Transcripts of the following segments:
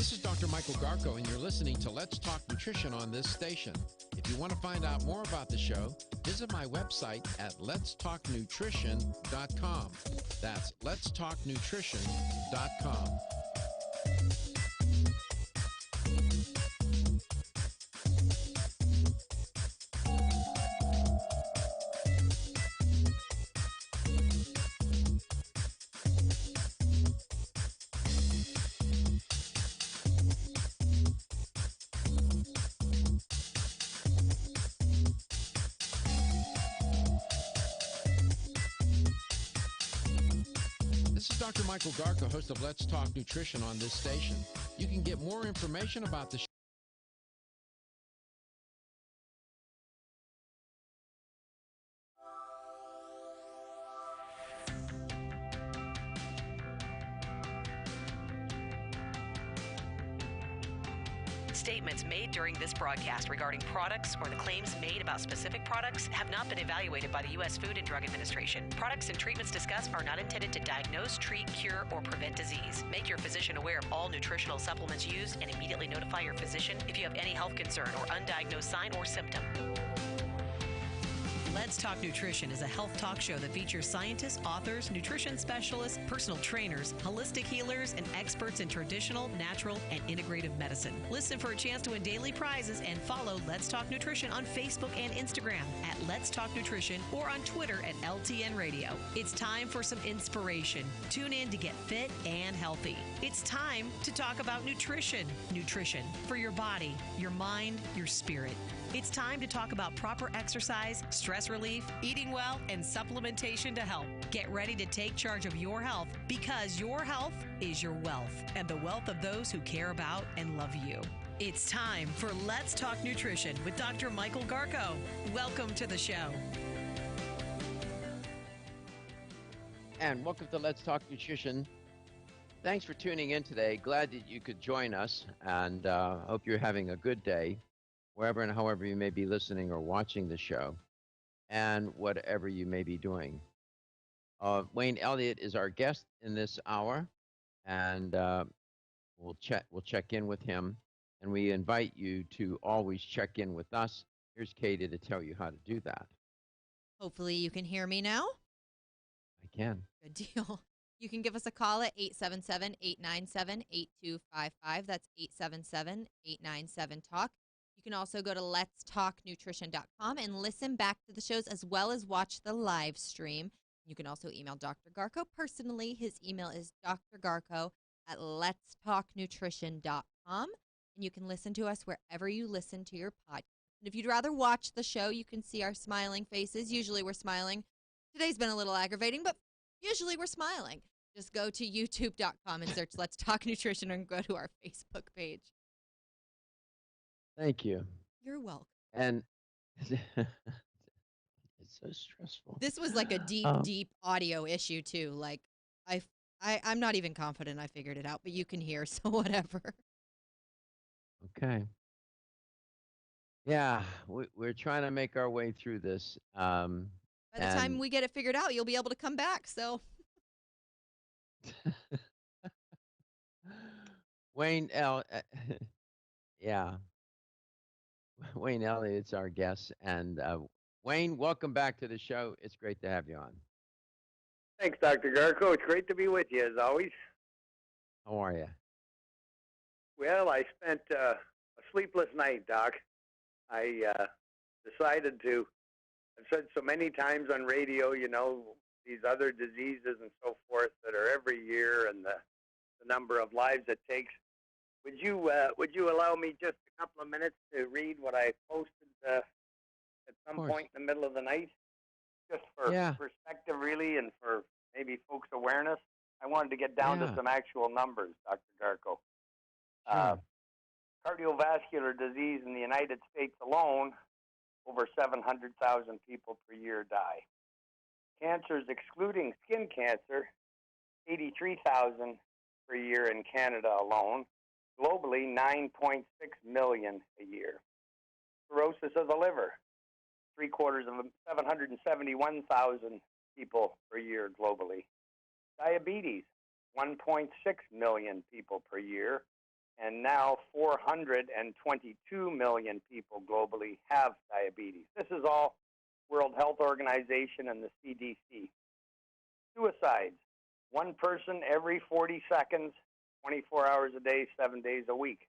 This is Dr. Michael Garko, and you're listening to Let's Talk Nutrition on this station. If you want to find out more about the show, visit my website at letstalknutrition.com. That's letstalknutrition.com. This is Dr. Michael Garko, host of Let's Talk Nutrition on this station. You can get more information about the show. Statements made during this broadcast regarding products or the claims made about specific products have not been evaluated by the U.S. Food and Drug Administration. Products and treatments discussed are not intended to diagnose, treat, cure, or prevent disease. Make your physician aware of all nutritional supplements used and immediately notify your physician if you have any health concern or undiagnosed sign or symptom. Let's Talk Nutrition is a health talk show that features scientists, authors, nutrition specialists, personal trainers, holistic healers, and experts in traditional, natural, and integrative medicine. Listen for a chance to win daily prizes and follow Let's Talk Nutrition on Facebook and Instagram at Let's Talk Nutrition or on Twitter at LTN Radio. It's time for some inspiration. Tune in to get fit and healthy. It's time to talk about nutrition. Nutrition for your body, your mind, your spirit. It's time to talk about proper exercise, stress relief, eating well, and supplementation to help. Get ready to take charge of your health because your health is your wealth and the wealth of those who care about and love you. It's time for Let's Talk Nutrition with Dr. Michael Garko. Welcome to the show. And welcome to Let's Talk Nutrition. Thanks for tuning in today. Glad that you could join us, and hope you're having a good day, wherever and however you may be listening or watching the show, and whatever you may be doing. Wayne Elliott is our guest in this hour, and we'll check in with him, and we invite you to always check in with us. Here's Katie to tell you how to do that. Hopefully you can hear me now. I can. Good deal. You can give us a call at 877-897-8255. That's 877-897-TALK. You can also go to letstalknutrition.com and listen back to the shows as well as watch the live stream. You can also email Dr. Garko personally. His email is drgarko@letstalknutrition.com. And you can listen to us wherever you listen to your podcast. And if you'd rather watch the show, you can see our smiling faces. Usually we're smiling. Today's been a little aggravating, but usually we're smiling. Just go to youtube.com and search Let's Talk Nutrition and go to our Facebook page. Thank you. You're welcome. And it's so stressful. This was like a deep audio issue too. Like I'm not even confident I figured it out, but you can hear, so whatever. Okay. Yeah, we're trying to make our way through this. By the time we get it figured out, you'll be able to come back. So Wayne yeah. Wayne Elliott's our guest. And Wayne, welcome back to the show. It's great to have you on. Thanks, Dr. Garko. It's great to be with you, as always. How are you? Well, I spent a sleepless night, Doc. I decided to, I've said so many times on radio, you know, these other diseases and so forth that are every year and the number of lives it takes. Would you allow me just a couple of minutes to read what I posted at some point in the middle of the night? Just for perspective, really, and for maybe folks' awareness. I wanted to get down to some actual numbers, Dr. Garko. Cardiovascular disease in the United States alone, over 700,000 people per year die. Cancers, excluding skin cancer, 83,000 per year in Canada alone. Globally, 9.6 million a year. Cirrhosis of the liver, 771,000 people per year globally. Diabetes, 1.6 million people per year. and now 422 million people globally have diabetes. This is all World Health Organization and the CDC. Suicides, one person every 40 seconds, 24 hours a day, 7 days a week.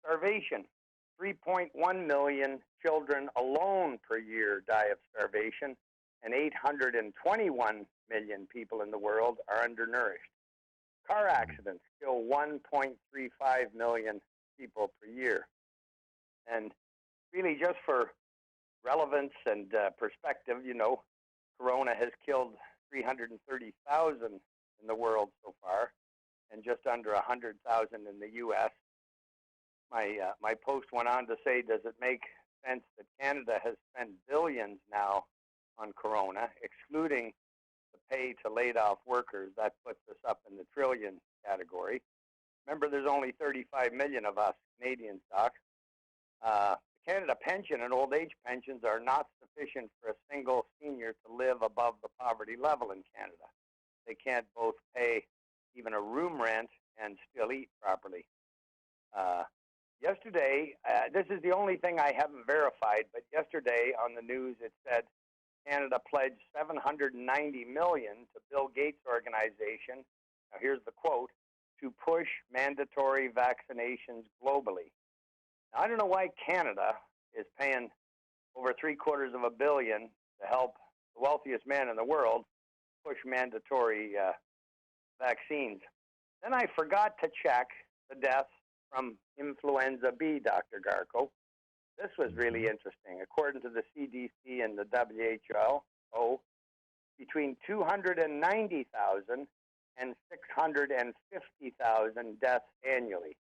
Starvation, 3.1 million children alone per year die of starvation, and 821 million people in the world are undernourished. Car accidents kill 1.35 million people per year. And really, just for relevance and perspective, you know, Corona has killed 330,000 in the world so far, and just under 100,000 in the U.S. My post went on to say, does it make sense that Canada has spent billions now on Corona, excluding the pay to laid-off workers? That puts us up in the trillion category. Remember, there's only 35 million of us Canadians, Doc. The Canada pension and old age pensions are not sufficient for a single senior to live above the poverty level in Canada. They can't both pay even a room rent and still eat properly. Yesterday, this is the only thing I haven't verified, but yesterday on the news it said Canada pledged $790 million to Bill Gates' organization. Now here's the quote: to push mandatory vaccinations globally. Now, I don't know why Canada is paying over $750 million to help the wealthiest man in the world push mandatory vaccines. Then I forgot to check the deaths from influenza B, Dr. Garko. This was really interesting. According to the CDC and the WHO, between 290,000 and 650,000 deaths annually.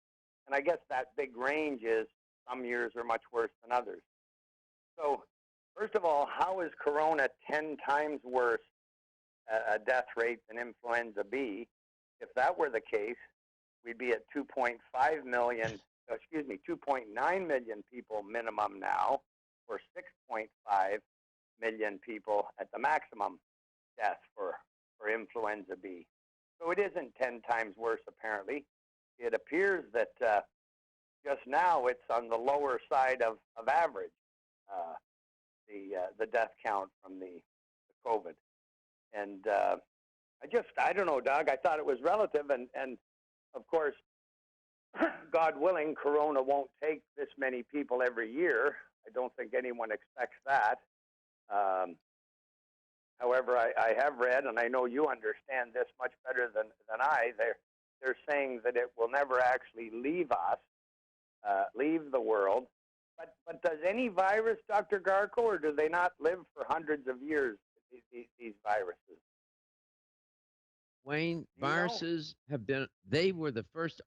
And I guess that big range is some years are much worse than others. So, first of all, how is Corona 10 times worse a death rate than influenza B? If that were the case, we'd be at 2.9 million people minimum now, or 6.5 million people at the maximum death for influenza B. So it isn't 10 times worse, apparently. It appears that just now it's on the lower side of average, the death count from the COVID. And I don't know, Doug, I thought it was relative, and of course, God willing, Corona won't take this many people every year. I don't think anyone expects that. However, I have read, and I know you understand this much better than I, they're saying that it will never actually leave us, leave the world. But does any virus, Dr. Garko, or do they not live for hundreds of years, these viruses? Wayne, viruses they were the first,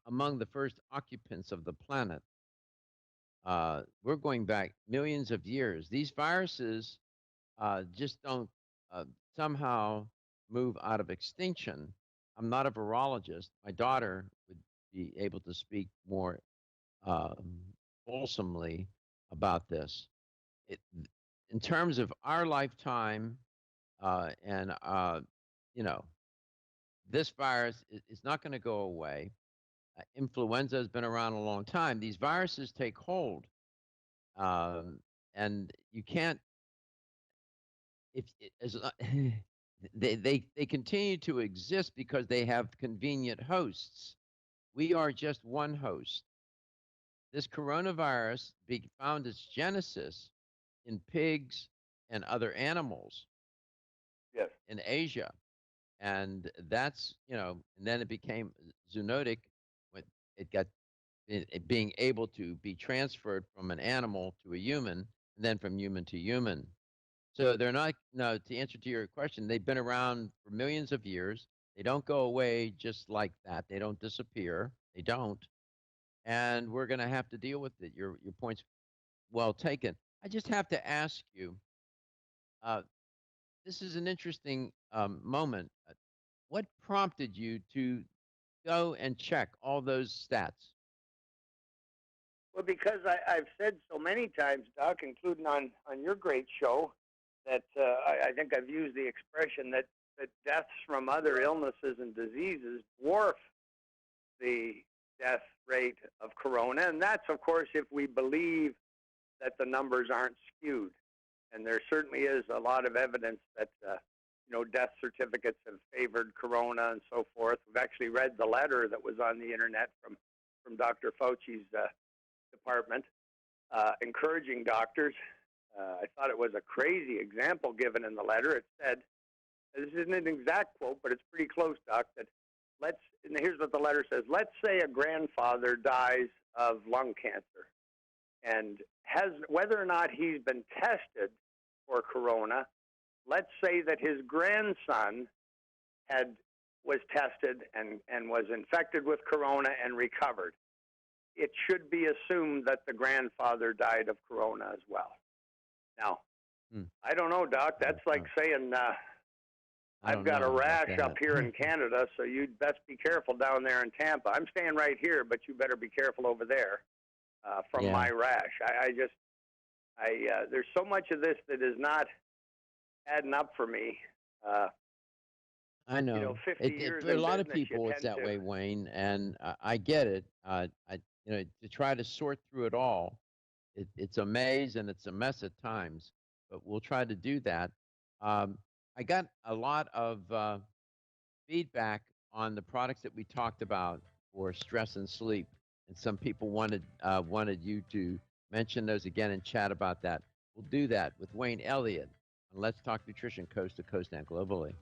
among the first occupants of the planet. We're going back millions of years. These viruses just don't somehow move out of extinction. I'm not a virologist. My daughter would be able to speak more wholesomely about this. In terms of our lifetime, and you know, this virus is not going to go away. Influenza has been around a long time. These viruses take hold, and you can't. If as they continue to exist because they have convenient hosts. We are just one host. This coronavirus found its genesis in pigs and other animals. Yes. In Asia, and that's and then it became zoonotic when it got it being able to be transferred from an animal to a human, and then from human to human. So they're not, no, to answer to your question, they've been around for millions of years. They don't go away just like that. They don't disappear. They don't. And we're going to have to deal with it. Your point's well taken. I just have to ask you, this is an interesting moment. What prompted you to go and check all those stats? Well, because I've said so many times, Doc, including on your great show, that I think I've used the expression that deaths from other illnesses and diseases dwarf the death rate of corona. And that's, of course, if we believe that the numbers aren't skewed. And there certainly is a lot of evidence that, death certificates have favored corona and so forth. We've actually read the letter that was on the internet from Dr. Fauci's department, encouraging doctors. I thought it was a crazy example given in the letter. It said, this isn't an exact quote, but it's pretty close, Doc, that and here's what the letter says, let's say a grandfather dies of lung cancer, and whether or not he's been tested for corona, let's say that his grandson was tested and was infected with corona and recovered. It should be assumed that the grandfather died of corona as well. Now, I don't know, Doc. That's like saying I've got a rash up here in Canada, so you'd best be careful down there in Tampa. I'm staying right here, but you better be careful over there from my rash. There's so much of this that is not adding up for me. I know. 50 years for a lot of business, people, it's that way, Wayne, and I get it. To try to sort through it all, it's a maze and it's a mess at times, but we'll try to do that. I got a lot of feedback on the products that we talked about for stress and sleep, and some people wanted you to mention those again and chat about that. We'll do that with Wayne Elliott on Let's Talk Nutrition, coast to coast and globally.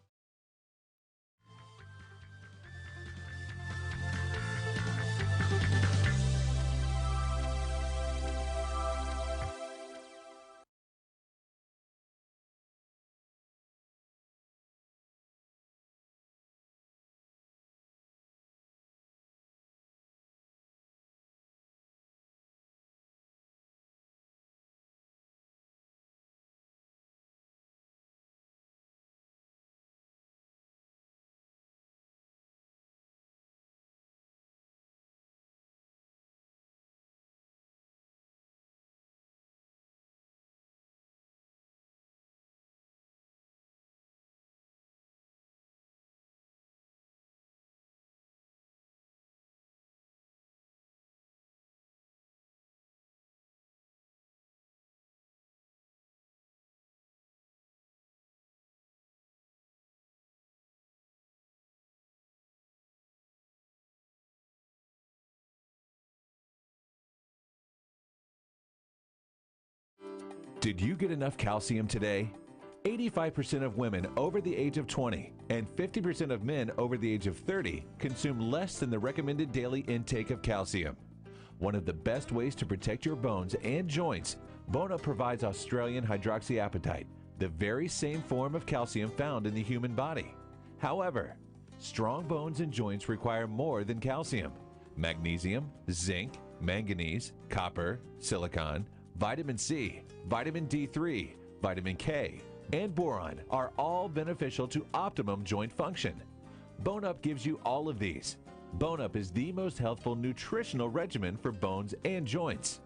Did you get enough calcium today? 85% of women over the age of 20 and 50% of men over the age of 30 consume less than the recommended daily intake of calcium. One of the best ways to protect your bones and joints, Bone Up provides Australian hydroxyapatite, the very same form of calcium found in the human body. However, strong bones and joints require more than calcium. Magnesium, zinc, manganese, copper, silicon, vitamin C, vitamin D3, vitamin K, and boron are all beneficial to optimum joint function. Bone Up gives you all of these. Bone Up is the most healthful nutritional regimen for bones and joints.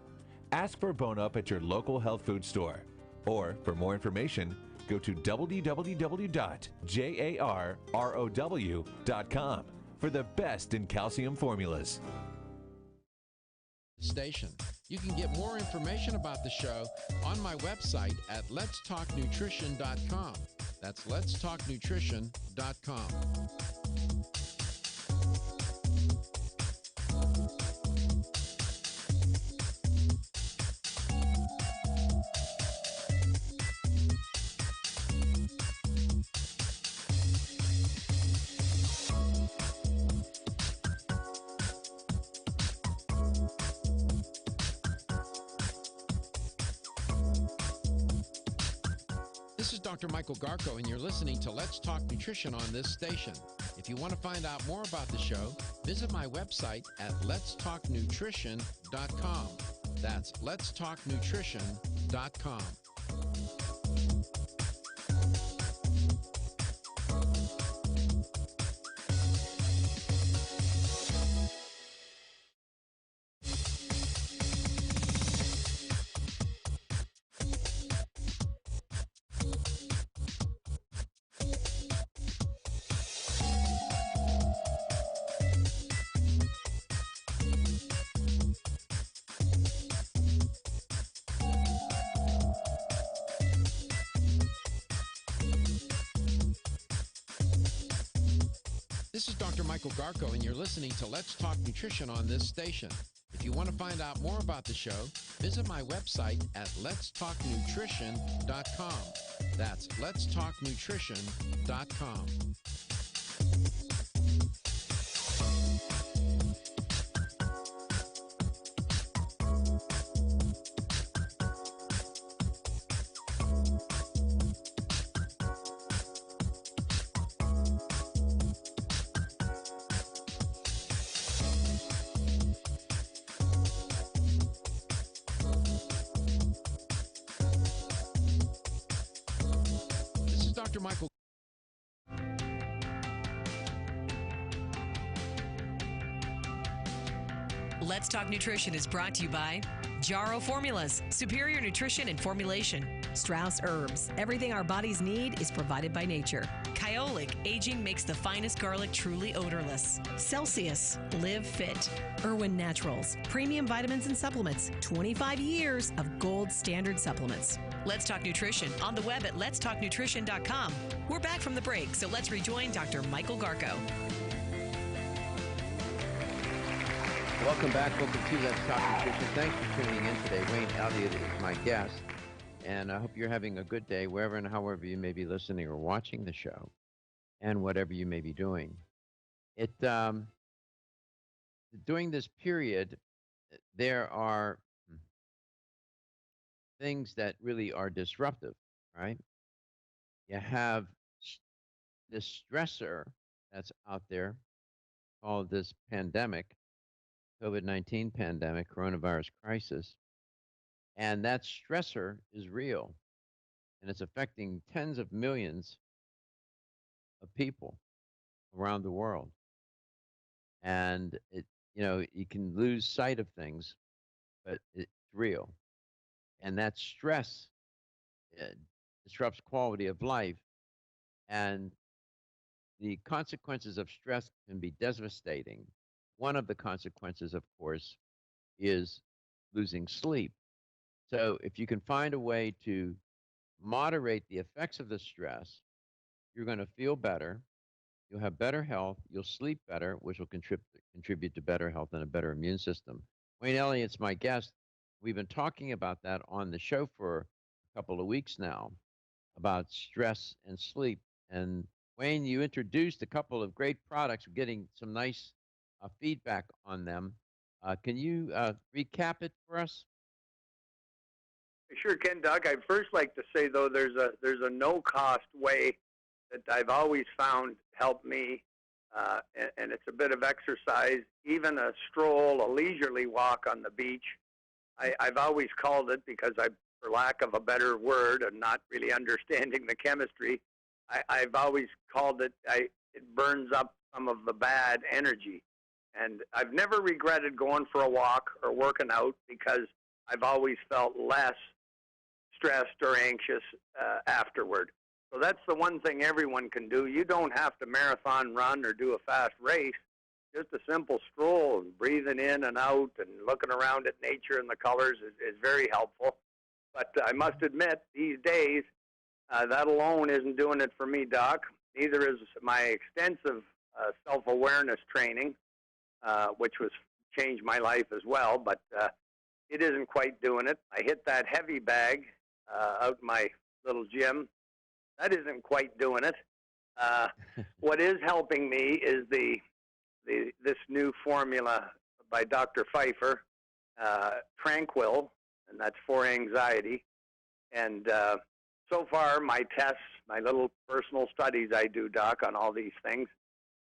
Ask for Bone Up at your local health food store. Or, for more information, go to www.jarrow.com for the best in calcium formulas. Station. You can get more information about the show on my website at letstalknutrition.com. That's letstalknutrition.com. This is Dr. Michael Garko, and you're listening to Let's Talk Nutrition on this station. If you want to find out more about the show, visit my website at letstalknutrition.com. That's letstalknutrition.com. This is Dr. Michael Garko, and you're listening to Let's Talk Nutrition on this station. If you want to find out more about the show, visit my website at letstalknutrition.com. That's letstalknutrition.com. This is Dr. Michael. Let's Talk Nutrition is brought to you by Jarrow Formulas, superior nutrition and formulation. Strauss Herbs, everything our bodies need is provided by nature. Kyolic, aging makes the finest garlic truly odorless. Celsius, live fit. Irwin Naturals, premium vitamins and supplements. 25 years of gold standard supplements. Let's Talk Nutrition on the web at letstalknutrition.com. We're back from the break, so let's rejoin Dr. Michael Garko. Welcome back. Welcome to Let's Talk Nutrition. Thanks for tuning in today. Wayne Elliott is my guest, and I hope you're having a good day wherever and however you may be listening or watching the show, and whatever you may be doing. During this period, there are things that really are disruptive, right? You have this stressor that's out there called this pandemic, COVID-19 pandemic, coronavirus crisis. And that stressor is real, and it's affecting tens of millions of people around the world. And you can lose sight of things, but it's real. And that stress disrupts quality of life. And the consequences of stress can be devastating. One of the consequences, of course, is losing sleep. So if you can find a way to moderate the effects of the stress, you're going to feel better. You'll have better health. You'll sleep better, which will contribute to better health and a better immune system. Wayne Elliott's my guest. We've been talking about that on the show for a couple of weeks now, about stress and sleep. And Wayne, you introduced a couple of great products. We're getting some nice feedback on them. Can you recap it for us? I sure can, Doug. I'd first like to say, though, there's a no-cost way that I've always found help me, and it's a bit of exercise, even a stroll, a leisurely walk on the beach. I've always called it, because for lack of a better word and not really understanding the chemistry, I've always called it, it burns up some of the bad energy. And I've never regretted going for a walk or working out, because I've always felt less stressed or anxious afterward. So that's the one thing everyone can do. You don't have to marathon run or do a fast race. Just a simple stroll and breathing in and out and looking around at nature and the colors is very helpful. But I must admit, these days, that alone isn't doing it for me, Doc. Neither is my extensive self-awareness training, which was changed my life as well, but it isn't quite doing it. I hit that heavy bag out in my little gym. That isn't quite doing it. What is helping me is this new formula by Dr. Pfeiffer, Tranquil, and that's for anxiety. And so far, my tests, my little personal studies I do, Doc, on all these things,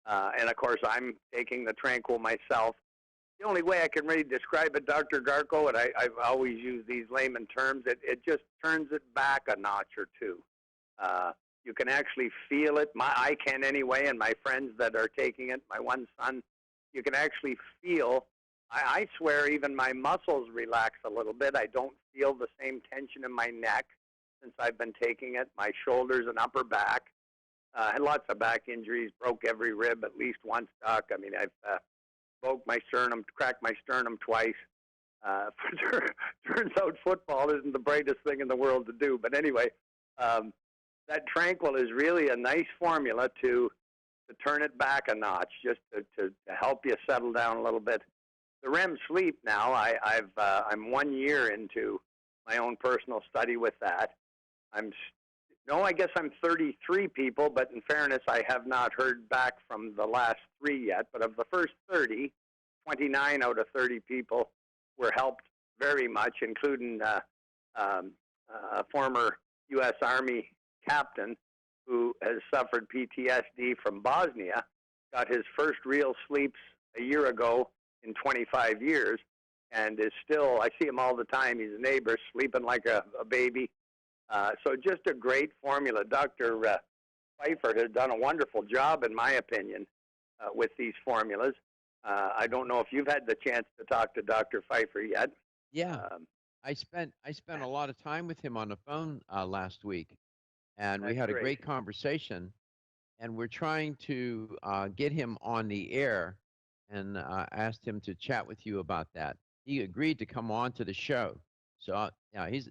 and of course, I'm taking the Tranquil myself. The only way I can really describe it, Dr. Garko, and I've always used these layman terms, it just turns it back a notch or two. You can actually feel it. I can anyway, and my friends that are taking it, my one son, you can actually feel, I swear even my muscles relax a little bit. I don't feel the same tension in my neck since I've been taking it, my shoulders and upper back. I had lots of back injuries, broke every rib at least once, Doc. I mean, I've broke my sternum, cracked my sternum twice. Turns out football isn't the brightest thing in the world to do. But anyway, that Tranquil is really a nice formula to to turn it back a notch, just to help you settle down a little bit. The REM sleep now, I'm 1 year into my own personal study with that. I guess I'm 33 people, but in fairness, I have not heard back from the last 3 yet. But of the first 30, 29 out of 30 people were helped very much, including a former U.S. Army captain who has suffered PTSD from Bosnia, got his first real sleeps a year ago in 25 years, and is still, I see him all the time, he's a neighbor, sleeping like a baby. So just a great formula. Dr. Pfeiffer has done a wonderful job, in my opinion, with these formulas. I don't know if you've had the chance to talk to Dr. Pfeiffer yet. Yeah, I spent a lot of time with him on the phone last week, and we had a great conversation. And we're trying to get him on the air, and asked him to chat with you about that. He agreed to come on to the show. So yeah, he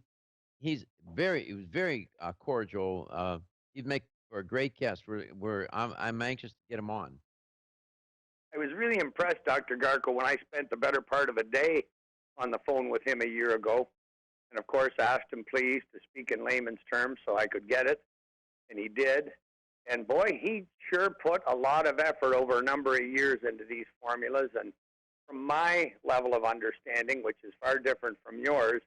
was very cordial. He'd make for a great guest. I'm anxious to get him on. I was really impressed, Dr. Garko, when I spent the better part of a day on the phone with him a year ago. And of course, asked him please to speak in layman's terms so I could get it. And he did. And boy, he sure put a lot of effort over a number of years into these formulas. And from my level of understanding, which is far different from yours,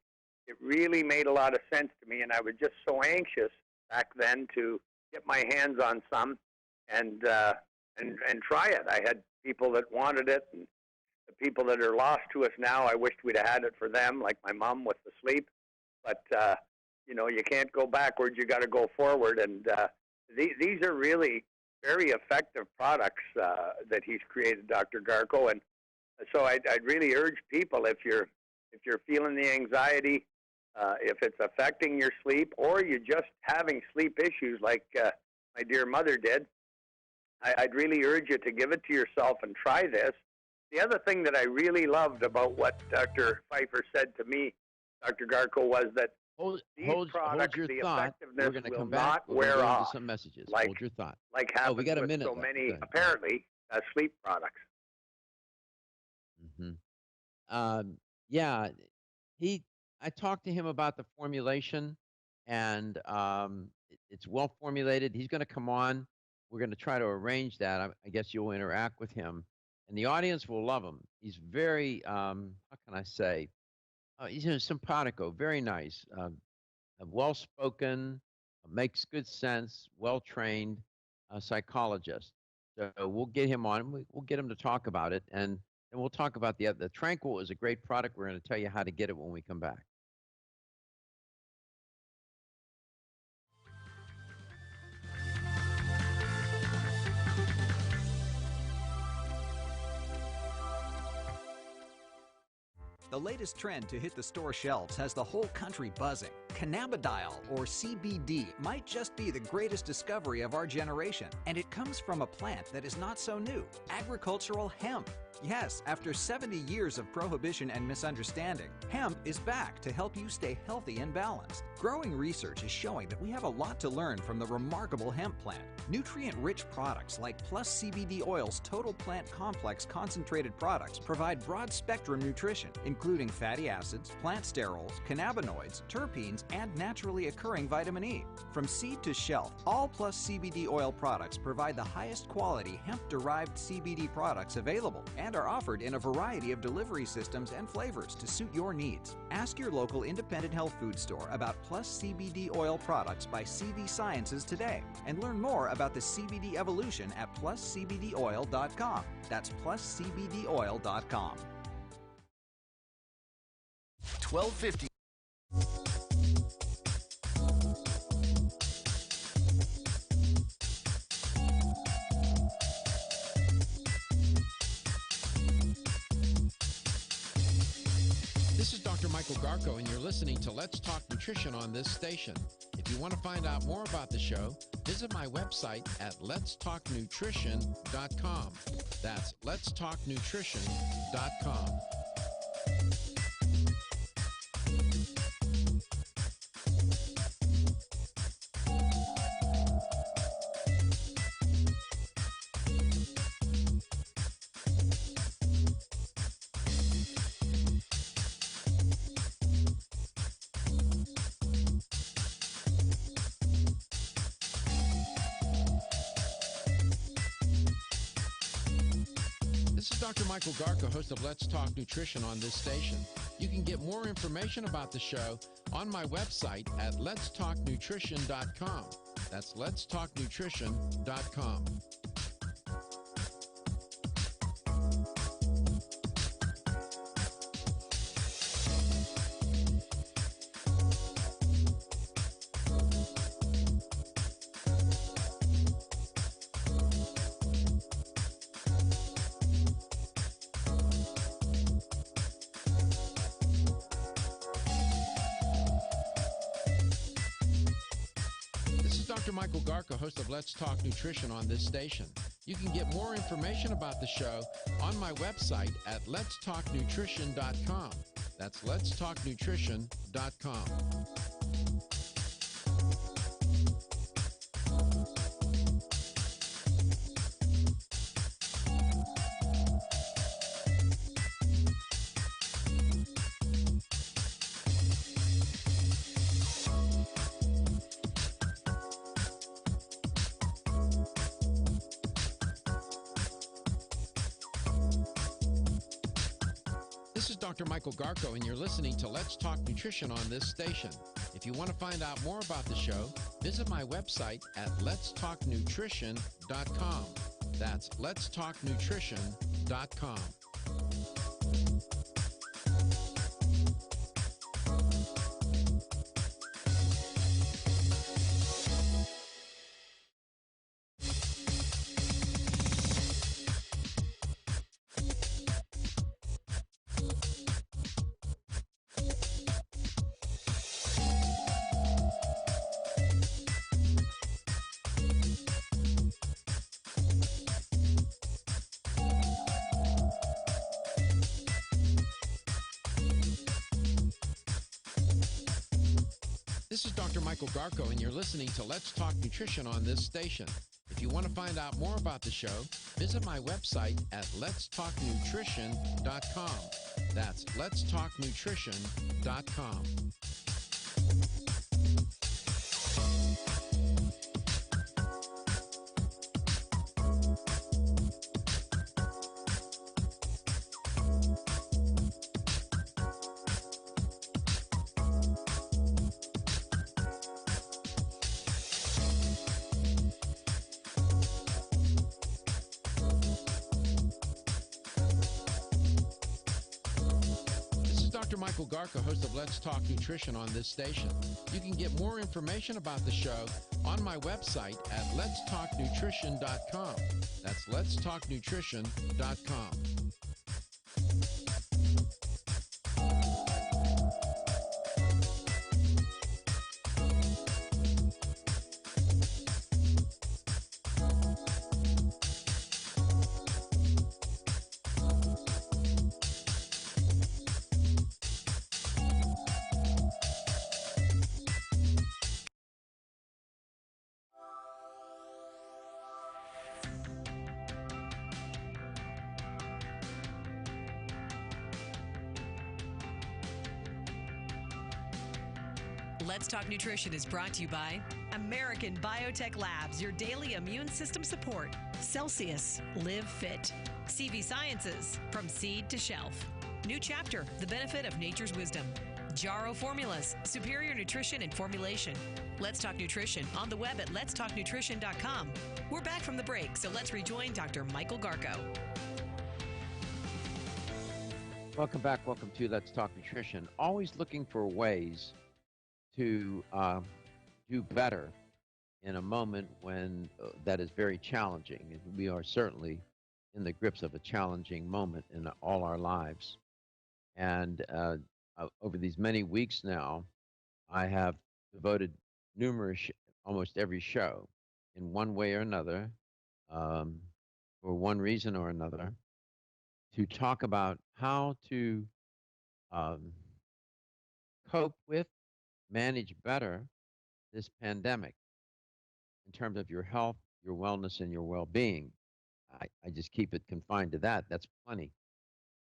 it really made a lot of sense to me. And I was just so anxious back then to get my hands on some and try it. I had people that wanted it, and the people that are lost to us now, I wished we'd have had it for them, like my mom with the sleep. But, you can't go backwards. You got to go forward. And these are really very effective products that he's created, Dr. Garko. And so I'd really urge people, if you're feeling the anxiety, if it's affecting your sleep, or you're just having sleep issues like my dear mother did, I'd really urge you to give it to yourself and try this. The other thing that I really loved about what Dr. Pfeiffer said to me, Dr. Garko, was that hold products, your the thought. We're effectiveness going to will come back. not wear off. Some messages. Like, hold your thought. Like happens we got a with minute so left. many, apparently, sleep products. Mm-hmm. Yeah, I talked to him about the formulation, and it's well formulated. He's going to come on. We're going to try to arrange that. I guess you'll interact with him, and the audience will love him. He's very, how can I say? He's simpatico, very nice, well spoken, makes good sense, well trained psychologist. So we'll get him on. We'll get him to talk about it, and we'll talk about the Tranquil is a great product. We're going to tell you how to get it when we come back. The latest trend to hit the store shelves has the whole country buzzing. Cannabidiol, or CBD, might just be the greatest discovery of our generation, and it comes from a plant that is not so new, agricultural hemp. Yes, after 70 years of prohibition and misunderstanding, hemp is back to help you stay healthy and balanced. Growing research is showing that we have a lot to learn from the remarkable hemp plant. Nutrient-rich products like Plus CBD Oil's Total Plant Complex concentrated products provide broad-spectrum nutrition, including fatty acids, plant sterols, cannabinoids, terpenes, and naturally occurring vitamin E. From seed to shelf, all Plus CBD Oil products provide the highest quality hemp-derived CBD products available and are offered in a variety of delivery systems and flavors to suit your needs. Ask your local independent health food store about Plus CBD Oil products by CV Sciences today and learn more about the CBD evolution at pluscbdoil.com. That's pluscbdoil.com. 1250. This is Dr. Michael Garko, and you're listening to Let's Talk Nutrition on this station. If you want to find out more about the show, visit my website at letstalknutrition.com. That's letstalknutrition.com. Dr. Michael Garko, host of Let's Talk Nutrition on this station. You can get more information about the show on my website at letstalknutrition.com. That's letstalknutrition.com. Dr. Michael Garko, host of Let's Talk Nutrition on this station. You can get more information about the show on my website at letstalknutrition.com. That's letstalknutrition.com. This is Dr. Michael Garko, and you're listening to Let's Talk Nutrition on this station. If you want to find out more about the show, visit my website at letstalknutrition.com. That's letstalknutrition.com. This is Dr. Michael Garko, and you're listening to Let's Talk Nutrition on this station. If you want to find out more about the show, visit my website at letstalknutrition.com. That's letstalknutrition.com. Dr. Michael Garko, host of Let's Talk Nutrition on this station. You can get more information about the show on my website at letstalknutrition.com. That's letstalknutrition.com. Let's Talk Nutrition is brought to you by American Biotech Labs, your daily immune system support. Celsius, Live Fit. CV Sciences, from seed to shelf. New chapter, the benefit of nature's wisdom. Jarro Formulas, superior nutrition and formulation. Let's Talk Nutrition on the web at letstalknutrition.com. We're back from the break, so let's rejoin Dr. Michael Garko. Welcome back. Welcome to Let's Talk Nutrition. Always looking for ways to do better in a moment when that is very challenging. And we are certainly in the grips of a challenging moment in all our lives. And over these many weeks now, I have devoted almost every show in one way or another, for one reason or another, to talk about how to cope with, manage better this pandemic in terms of your health, your wellness, and your well-being. I just keep it confined to that. That's plenty.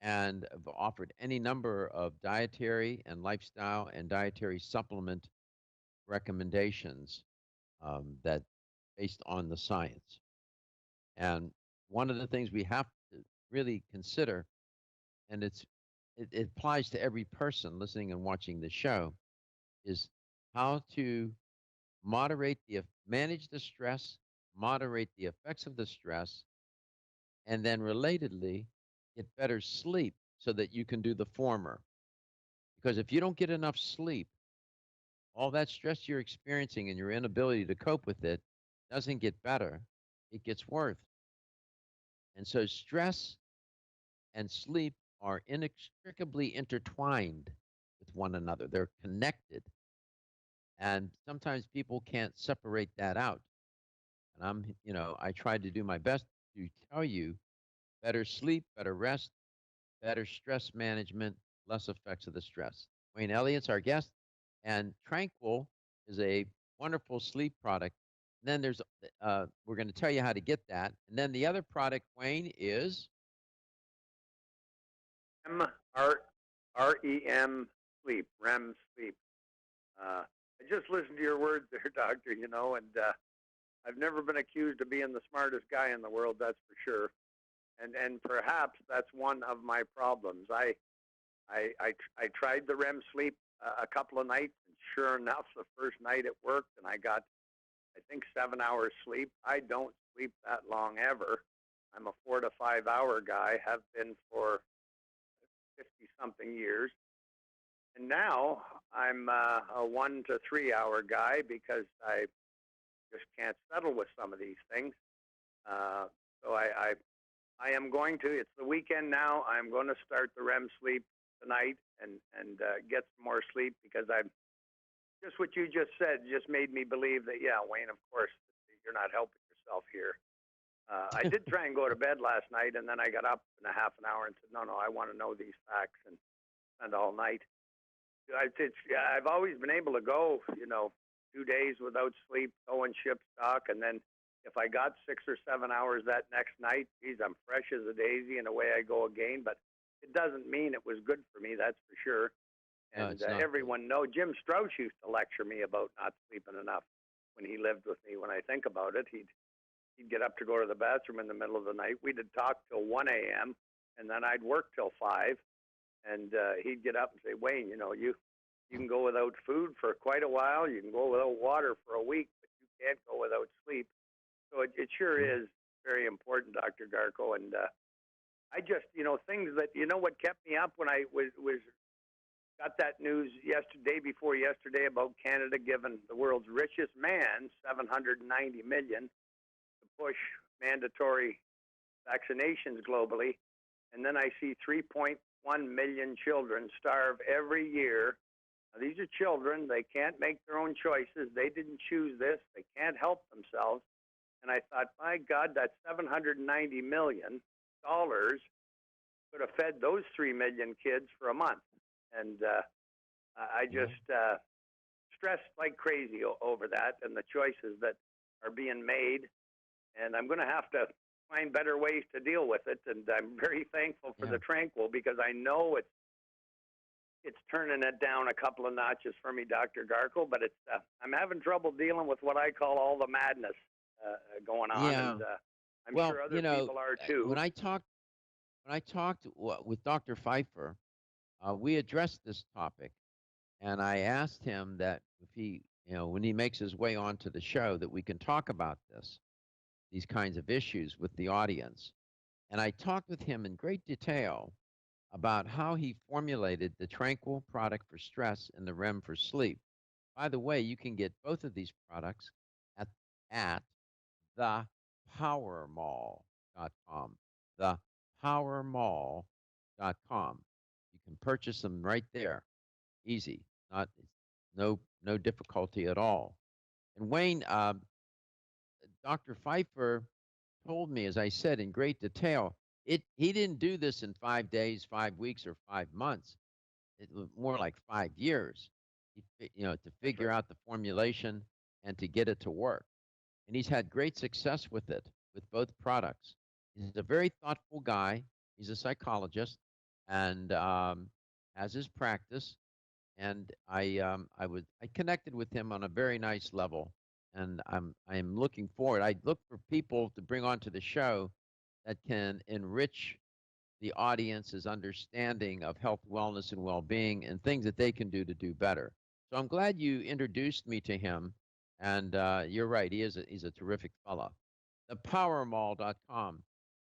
And I've offered any number of dietary and lifestyle and dietary supplement recommendations that based on the science. And one of the things we have to really consider, and it applies to every person listening and watching the show, is how to manage the stress, moderate the effects of the stress, and then relatedly, get better sleep so that you can do the former. Because if you don't get enough sleep, all that stress you're experiencing and your inability to cope with it doesn't get better, it gets worse. And so stress and sleep are inextricably intertwined with one another. They're connected. And sometimes people can't separate that out. And I try to do my best to tell you better sleep, better rest, better stress management, less effects of the stress. Wayne Elliott's our guest, and Tranquil is a wonderful sleep product. And then we're going to tell you how to get that. And then the other product, Wayne, is REM sleep, REM sleep. I just listened to your words there, doctor. And I've never been accused of being the smartest guy in the world. That's for sure. And perhaps that's one of my problems. I tried the REM sleep a couple of nights, and sure enough, the first night it worked, and I got, I think, 7 hours sleep. I don't sleep that long ever. I'm a 4 to 5 hour guy, have been for 50 something years. And now I'm a 1 to 3 hour guy because I just can't settle with some of these things. So I am going to, it's the weekend now, I'm going to start the REM sleep tonight and get some more sleep, because I'm just, what you just said just made me believe that, yeah, Wayne, of course, you're not helping yourself here. I did try and go to bed last night, and then I got up in a half an hour and said, no, I want to know these facts, and spend all night. I've always been able to go, 2 days without sleep, go and ship stock, and then if I got 6 or 7 hours that next night, geez, I'm fresh as a daisy, and away I go again. But it doesn't mean it was good for me, that's for sure. And No, everyone knows. Jim Strauss used to lecture me about not sleeping enough when he lived with me. When I think about it, he'd get up to go to the bathroom in the middle of the night. We'd talk till 1 a.m., and then I'd work till 5. And he'd get up and say, Wayne, you can go without food for quite a while. You can go without water for a week, but you can't go without sleep. So it sure is very important, Dr. Garko. And I just, things that, what kept me up when I was got that news day before yesterday about Canada giving the world's richest man $790 million to push mandatory vaccinations globally. And then I see 3.1 million children starve every year. Now, these are children. They can't make their own choices. They didn't choose this. They can't help themselves. And I thought, my God, that $790 million could have fed those 3 million kids for a month. And I just stressed like crazy over that and the choices that are being made. And I'm going to have to find better ways to deal with it. And I'm very thankful for the Tranquil, because I know it's turning it down a couple of notches for me, Dr. Garko. But I'm having trouble dealing with what I call all the madness going on. Yeah. And I'm sure other people are too. When I talked with Dr. Pfeiffer, we addressed this topic, and I asked him that if he, when he makes his way onto the show, that we can talk about these kinds of issues with the audience. And I talked with him in great detail about how he formulated the Tranquil product for stress and the REM for sleep. By the way, you can get both of these products at thepowermall.com. Thepowermall.com. You can purchase them right there. Easy. No difficulty at all. And Wayne, Dr. Pfeiffer told me, as I said, in great detail, he didn't do this in 5 days, 5 weeks, or 5 months. It was more like 5 years, to figure out the formulation and to get it to work. And he's had great success with it, with both products. He's a very thoughtful guy. He's a psychologist and has his practice. And I connected with him on a very nice level. And I'm looking forward. I look for people to bring onto the show that can enrich the audience's understanding of health, wellness, and well-being, and things that they can do to do better. So I'm glad you introduced me to him. And you're right, he's a terrific fella. Thepowermall.com.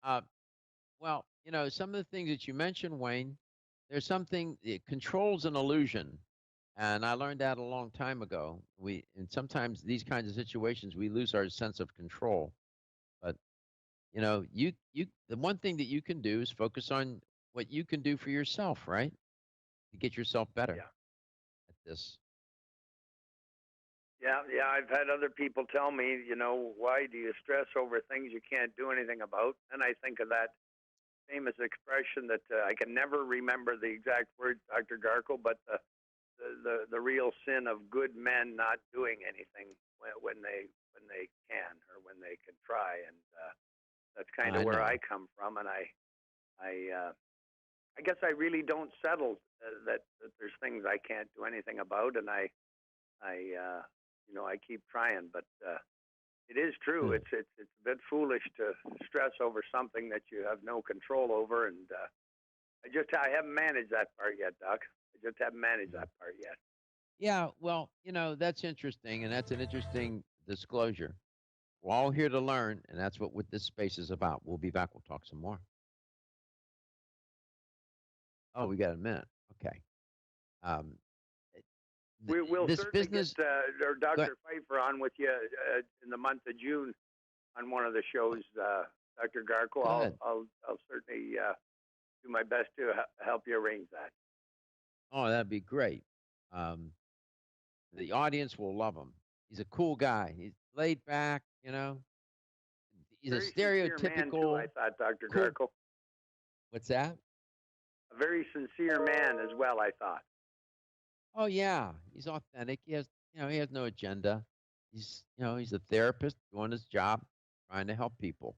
Uh, well, some of the things that you mentioned, Wayne, there's something, it controls an illusion. And I learned that a long time ago. And sometimes these kinds of situations, we lose our sense of control. But, the one thing that you can do is focus on what you can do for yourself, right? To get yourself better at this. Yeah. I've had other people tell me, why do you stress over things you can't do anything about? And I think of that famous expression that I can never remember the exact words, Dr. Garko, but the real sin of good men not doing anything when they can or when they can try, and that's kind of where I come from. And I guess I really don't settle that there's things I can't do anything about, and I keep trying. But it is true. It's a bit foolish to stress over something that you have no control over, and I haven't managed that part yet, Doc. I just haven't managed that part yet. Yeah, well, that's interesting, and that's an interesting disclosure. We're all here to learn, and that's what this space is about. We'll be back. We'll talk some more. Oh, we got a minute. Okay. We'll this certainly business, get Dr. Pfeiffer on with you in the month of June on one of the shows, Dr. Garko. I'll certainly do my best to help you arrange that. Oh, that'd be great. The audience will love him. He's a cool guy. He's laid back, He's very a stereotypical. Man too, I thought, Dr. Cool. Garko. What's that? A very sincere man as well, I thought. Oh yeah, he's authentic. He has no agenda. He's a therapist doing his job, trying to help people,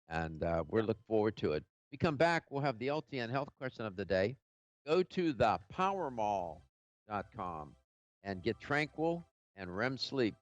and we're looking forward to it. We come back, we'll have the LTN health question of the day. Go to thepowermall.com and get tranquil and REM sleep.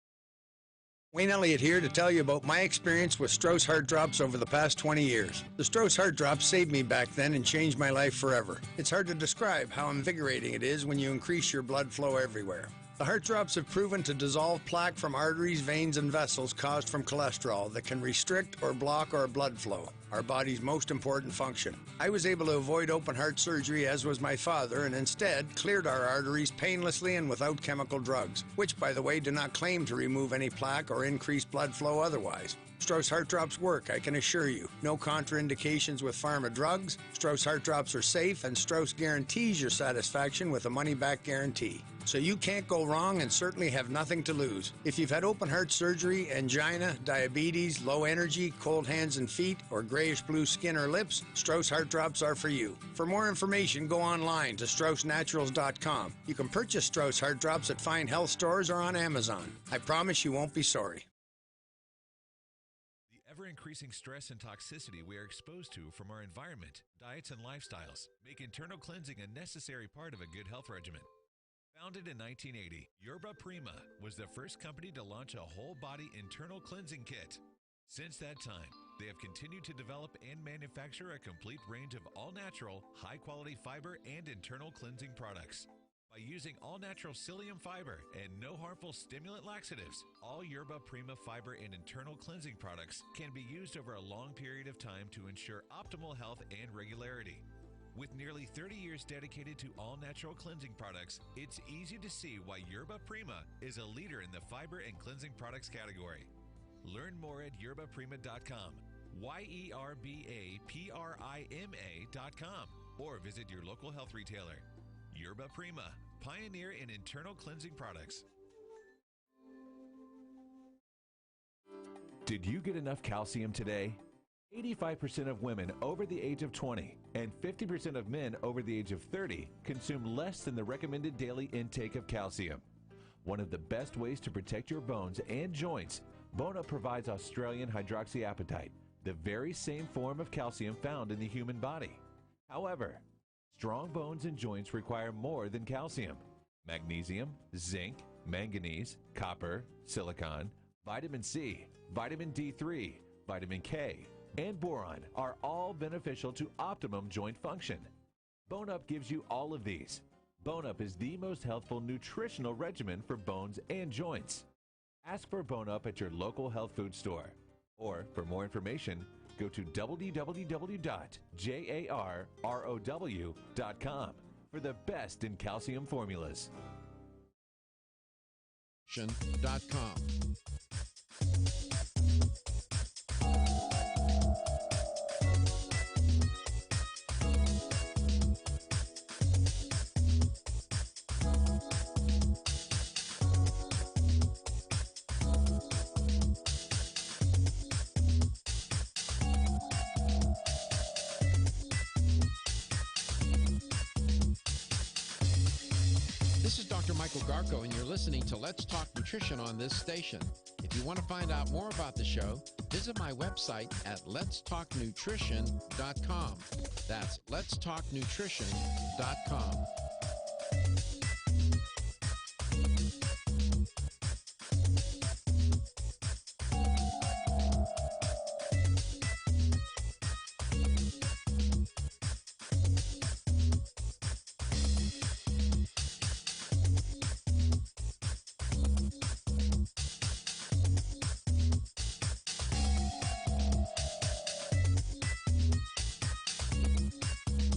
Wayne Elliott here to tell you about my experience with Strauss Heart Drops over the past 20 years. The Strauss Heart Drops saved me back then and changed my life forever. It's hard to describe how invigorating it is when you increase your blood flow everywhere. The heart drops have proven to dissolve plaque from arteries, veins, and vessels caused from cholesterol that can restrict or block our blood flow, our body's most important function. I was able to avoid open heart surgery, as was my father, and instead cleared our arteries painlessly and without chemical drugs, which, by the way, do not claim to remove any plaque or increase blood flow otherwise. Strauss Heart Drops work, I can assure you. No contraindications with pharma drugs. Strauss Heart Drops are safe, and Strauss guarantees your satisfaction with a money-back guarantee. So you can't go wrong and certainly have nothing to lose. If you've had open heart surgery, angina, diabetes, low energy, cold hands and feet, or grayish-blue skin or lips, Strauss Heart Drops are for you. For more information, go online to StraussNaturals.com. You can purchase Strauss Heart Drops at fine health stores or on Amazon. I promise you won't be sorry. Ever-increasing stress and toxicity we are exposed to from our environment, diets, and lifestyles make internal cleansing a necessary part of a good health regimen. Founded in 1980, Yerba Prima was the first company to launch a whole-body internal cleansing kit. Since that time, they have continued to develop and manufacture a complete range of all-natural, high-quality fiber and internal cleansing products. By using all-natural psyllium fiber and no harmful stimulant laxatives, all Yerba Prima fiber and internal cleansing products can be used over a long period of time to ensure optimal health and regularity. With nearly 30 years dedicated to all-natural cleansing products, it's easy to see why Yerba Prima is a leader in the fiber and cleansing products category. Learn more at yerbaprima.com, YERBAPRIMA.com, or visit your local health retailer. Yerba Prima, pioneer in internal cleansing products. Did you get enough calcium today? 85% of women over the age of 20 and 50% of men over the age of 30 consume less than the recommended daily intake of calcium. One of the best ways to protect your bones and joints, Bona provides Australian hydroxyapatite, the very same form of calcium found in the human body. However, strong bones and joints require more than calcium. Magnesium, zinc, manganese, copper, silicon, vitamin C, vitamin D3, vitamin K, and boron are all beneficial to optimum joint function. Bone Up gives you all of these. Bone Up is the most healthful nutritional regimen for bones and joints. Ask for Bone Up at your local health food store. Or for more information, go to www.jarrow.com for the best in calcium formulas. .com. This is Dr. Michael Garko, and you're listening to Let's Talk Nutrition on this station. If you want to find out more about the show, visit my website at letstalknutrition.com. That's letstalknutrition.com.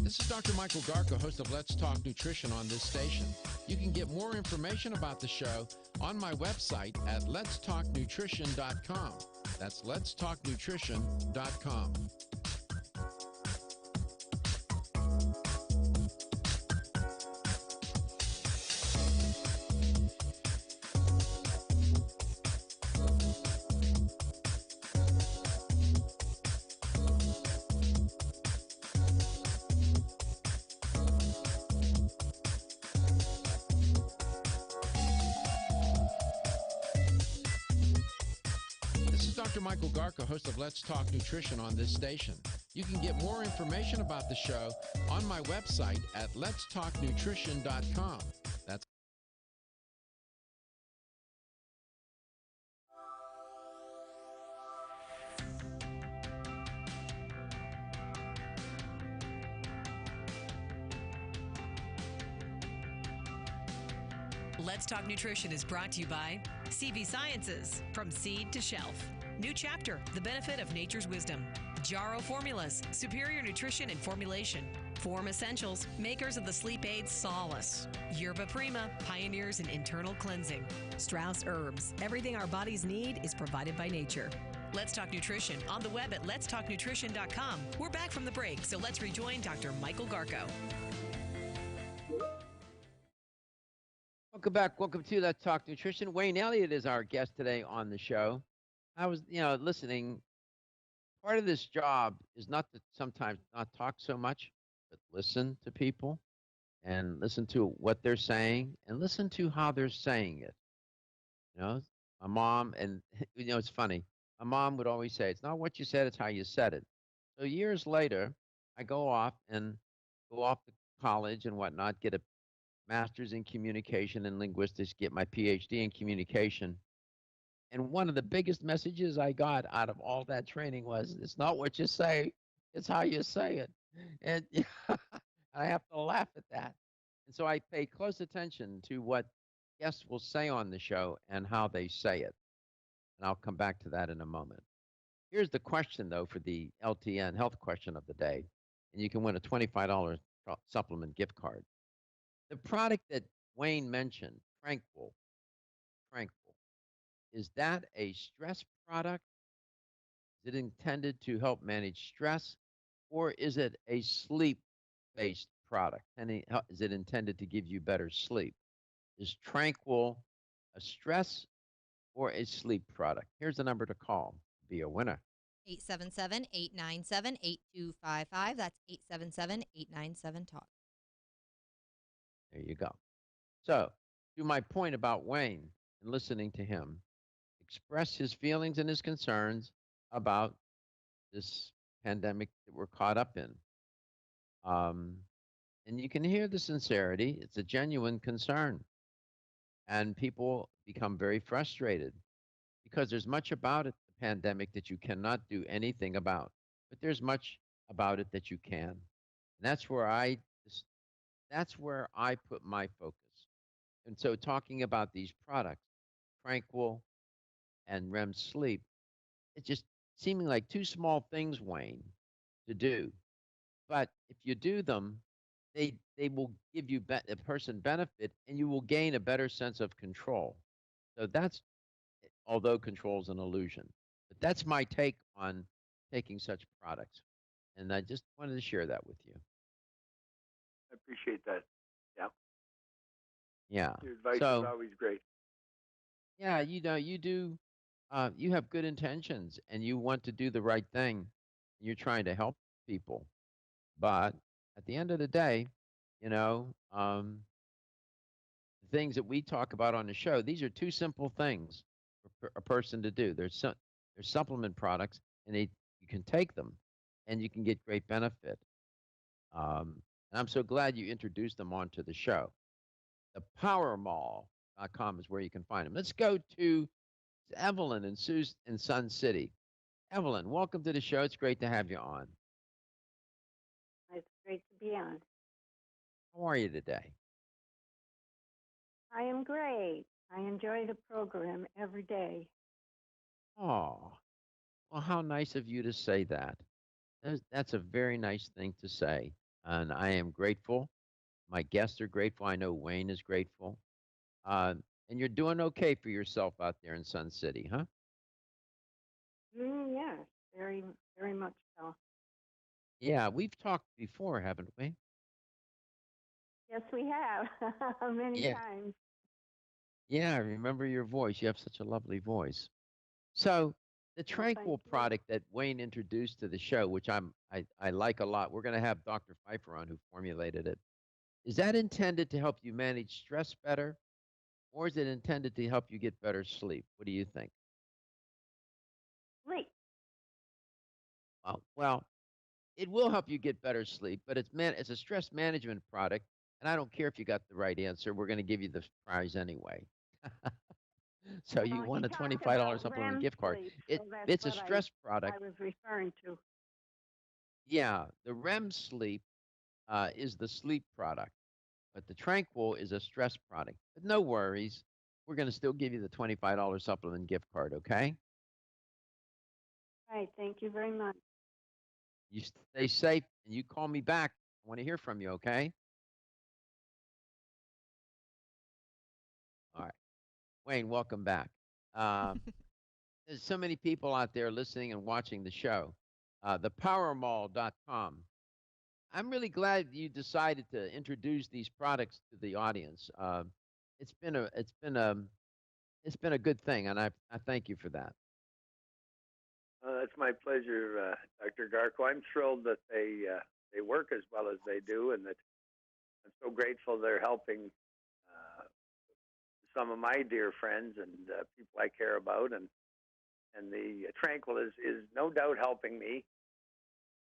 This is Dr. Michael Garko, host of Let's Talk Nutrition on this station. You can get more information about the show on my website at letstalknutrition.com. That's letstalknutrition.com. This is Dr. Michael Garko, host of Let's Talk Nutrition on this station. You can get more information about the show on my website at letstalknutrition.com. That's Let's Talk Nutrition is brought to you by CV Sciences, from seed to shelf. New chapter, the benefit of nature's wisdom. Jarrow Formulas, superior nutrition and formulation. Form Essentials, makers of the sleep aid Solace. Yerba Prima, pioneers in internal cleansing. Strauss Herbs, everything our bodies need is provided by nature. Let's Talk Nutrition on the web at letstalknutrition.com. We're back from the break, so let's rejoin Dr. Michael Garko. Welcome back. Welcome to Let's Talk Nutrition. Wayne Elliott is our guest today on the show. I was, listening. Part of this job is not to sometimes not talk so much, but listen to people and listen to what they're saying and listen to how they're saying it. My mom, and it's funny. My mom would always say, it's not what you said, it's how you said it. So years later, I go off to college and whatnot, get a master's in communication and linguistics, get my PhD in communication. And one of the biggest messages I got out of all that training was, it's not what you say, it's how you say it. And I have to laugh at that. And so I pay close attention to what guests will say on the show and how they say it. And I'll come back to that in a moment. Here's the question, though, for the LTN health question of the day. And you can win a $25 supplement gift card. The product that Wayne mentioned, Tranquil, is that a stress product? Is it intended to help manage stress? Or is it a sleep-based product? And is it intended to give you better sleep? Is Tranquil a stress or a sleep product? Here's the number to call. Be a winner. 877-897-8255. That's 877-897-TALK. There you go. So, to my point about Wayne and listening to him express his feelings and his concerns about this pandemic that we're caught up in. And you can hear the sincerity. It's a genuine concern. And people become very frustrated because there's much about it, the pandemic, that you cannot do anything about. but there's much about it that you can. And that's where that's where I put my focus. And so talking about these products, Tranquil and REM sleep, it's just seeming like two small things, Wayne, to do. But if you do them, they will give you a person benefit, and you will gain a better sense of control. So that's, although control is an illusion. But that's my take on taking such products. And I just wanted to share that with you. I appreciate that. Yeah. Yeah. Your advice is So, always great. yeah, you do, you have good intentions and you want to do the right thing. You're trying to help people. But at the end of the day, you know, the things that we talk about on the show, these are two simple things for a person to do. There's supplement products, and you can take them, and you can get great benefit. And I'm so glad you introduced them onto the show. The powermall.com is where you can find them. Let's go to Evelyn in Sun City. Evelyn, welcome to the show. It's great to have you on. It's great to be on. How are you today? I am great. I enjoy the program every day. Oh, well, how nice of you to say that. That's a very nice thing to say. And I am grateful. My guests are grateful. I know Wayne is grateful. Uh, and you're doing okay for yourself out there in Sun City, huh? Yes, very, very much so. Yeah, we've talked before, haven't we? Yes, we have many Yeah. times. Yeah, I remember your voice. You have such a lovely voice. So the Well, thank Tranquil you. product that Wayne introduced to the show, which I like a lot. We're going to have Dr. Pfeiffer on, who formulated it. Is that intended to help you manage stress better, or is it intended to help you get better sleep? What do you think? Great. Well, it will help you get better sleep, but it's a stress management product, and I don't care if you got the right answer. We're going to give you the prize anyway. So you Well, won you a talked $25 about supplement REM gift card. sleep, It so that's it's a what stress I product. was referring to. Yeah, the REM sleep is the sleep product, but the Tranquil is a stress product. But no worries, we're going to still give you the $25 supplement gift card. Okay? All right, thank you very much. You stay safe, and you call me back. I want to hear from you. Okay? All right, Wayne, welcome back. Um, there's so many people out there listening and watching the show. Thepowermall.com. I'm really glad you decided to introduce these products to the audience. It's been a it's been a it's been a good thing, and I thank you for that. That's my pleasure, Dr. Garko. I'm thrilled that they work as well as they do, and that I'm so grateful they're helping some of my dear friends and people I care about, and the Tranquil is no doubt helping me.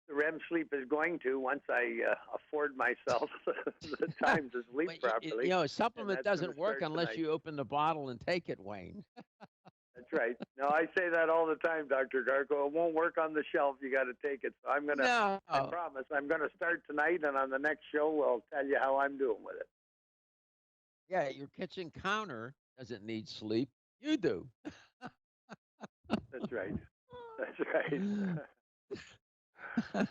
The REM sleep is going to, once I afford myself the time to sleep But properly. a And supplement that's going doesn't to work start unless tonight. you open the bottle and take it, Wayne. That's right. No, I say that all the time, Dr. Garko. It won't work on the shelf. You got to take it. So No. I promise, I'm going to start tonight, and on the next show, we'll tell you how I'm doing with it. Yeah, your kitchen counter doesn't need sleep. You do. That's right. That's right. So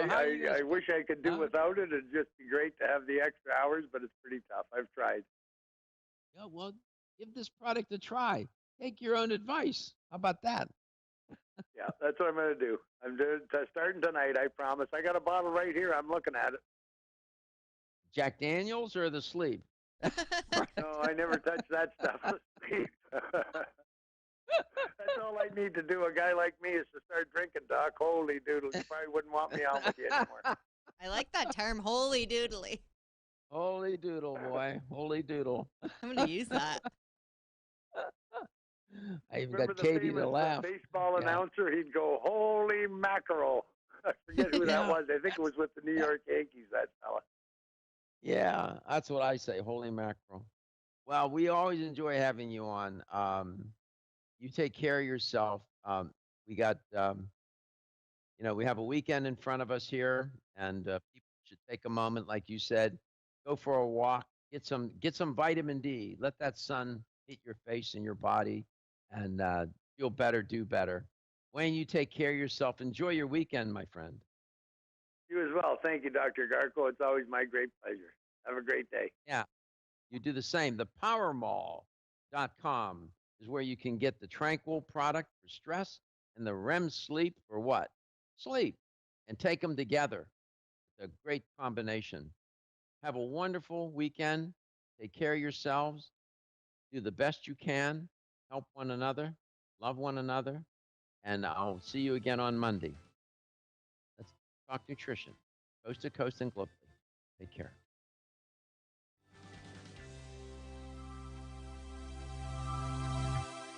how are you going I to wish I could do without it. It'd just be great to have the extra hours, but it's pretty tough. I've tried. Yeah, well, give this product a try. Take your own advice. How about that? Yeah, that's what I'm going to do. I'm starting tonight, I promise. I got a bottle right here. I'm looking at it. Jack Daniels or the sleep? No, I never touch that stuff. That's all I need to do. A guy like me is to start drinking, Doc. Holy doodle. You probably wouldn't want me on with you anymore. I like that term, holy doodly. Holy doodle, boy. Holy doodle. I'm going to use that. I even Remember got the Katie famous to laugh. baseball Yeah. announcer? He'd go, holy mackerel. I forget who that Yeah. was. I think it was with the New York Yankees, that fella. Yeah, that's what I say. Holy mackerel. Well, we always enjoy having you on. You take care of yourself. We got We have a weekend in front of us here, and people should take a moment, like you said, go for a walk, get some vitamin D, let that sun hit your face and your body, and feel better, do better. Wayne, you take care of yourself. Enjoy your weekend, my friend. You as well. Thank you, Dr. Garko. It's always my great pleasure. Have a great day. Yeah, you do the same. ThePowerMall.com is where you can get the Tranquil product for stress and the REM sleep for what? Sleep. And take them together. It's a great combination. Have a wonderful weekend. Take care of yourselves. Do the best you can. Help one another. Love one another. And I'll see you again on Monday. Let's talk nutrition, coast to coast and globally. Take care.